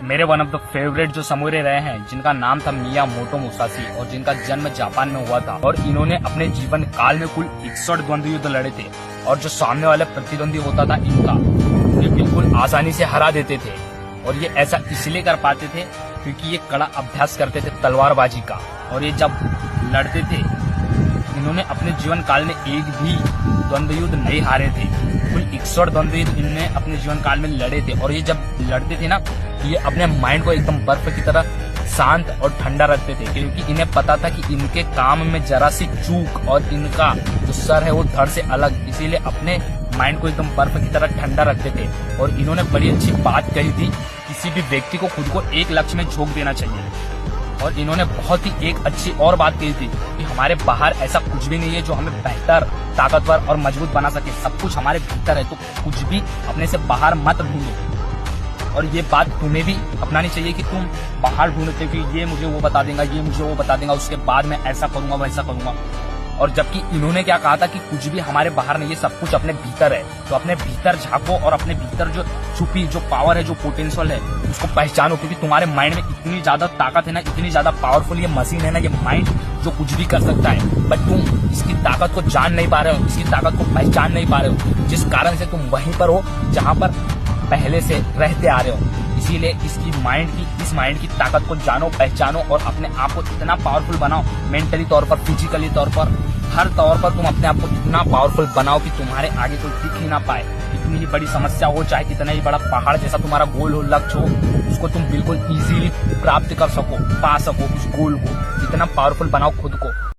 मेरे one of the favourite जो samurai रहे हैं, जिनका नाम था मियामोटो मुसाशी और जिनका जन्म जापान में हुआ था, और इन्होंने अपने जीवन काल में कुल 61 द्वंद्व युद्ध लड़े थे। और जो सामने वाले प्रतिद्वंदी होता था इनका, ये बिल्कुल आसानी से हरा देते थे। और ये ऐसा इसलिए कर पाते थे क्योंकि ये कड़ा अभ्यास करते थे तलवारबाजी का। और ये जब लड़ते थे, इन्होंने अपने जीवन काल में एक भी द्वंद्व युद्ध नहीं हारे थे। कुल 61 द्वंद्व युद्ध इन्होंने अपने जीवन काल में लड़े थे। और ये जब लड़ते थे ना, ये अपने माइंड को एकदम बर्फ की तरह शांत और ठंडा रखते थे, क्योंकि इन्हें पता था कि इनके काम में जरा सी चूक और इनका जो सर है वो धड़ से अलग, इसीलिए अपने माइंड को एकदम बर्फ की तरह ठंडा रखते थे। और इन्होंने बड़ी अच्छी बात कही थी, किसी भी व्यक्ति को खुद को एक लक्ष्य में झोंक देना चाहिए। और इन्होंने बहुत ही एक अच्छी और बात कही थी कि हमारे बाहर ऐसा कुछ भी नहीं है जो हमें बेहतर, ताकतवर और मजबूत बना सके। सब कुछ हमारे भीतर है, तो कुछ भी अपने से बाहर मत ढूंढो। और ये बात तुम्हें भी अपनानी चाहिए कि तुम बाहर ढूंढते हो कि ये मुझे वो बता देगा, ये मुझे वो बता देगा, उसके बाद मैं ऐसा करूंगा वैसा करूंगा। और जबकि इन्होंने क्या कहा था कि कुछ भी हमारे बाहर नहीं है, सब कुछ अपने भीतर है। तो अपने भीतर झांको और अपने भीतर जो छुपी जो पावर है, जो पोटेंशियल है, उसको पहचानो। क्योंकि तुम्हारे माइंड में इतनी ज्यादा ताकत है ना, इतनी ज्यादा पावरफुल ये मशीन है ना, ये माइंड जो कुछ भी कर सकता है। बट तुम इसकी ताकत को जान नहीं पा रहे हो, इसकी ताकत को पहचान नहीं पा रहे हो, जिस कारण से तुम वहीं पर हो जहां पर पहले से रहते आ रहे हो। इसीलिए इस माइंड की ताकत को जानो, पहचानो और अपने आप को इतना पावरफुल बनाओ, मेंटली तौर पर, फिजिकली तौर पर, हर तौर पर तुम अपने आप को इतना पावरफुल बनाओ कि तुम्हारे आगे कोई दिख ही ना पाए। कितनी ही बड़ी समस्या हो, चाहे कितना ही बड़ा पहाड़ जैसा तुम्हारा गोल हो, लक्ष्य हो, उसको तुम बिल्कुल इजीली प्राप्त कर सको, पा सको उस गोल को। इतना पावरफुल बनाओ खुद को।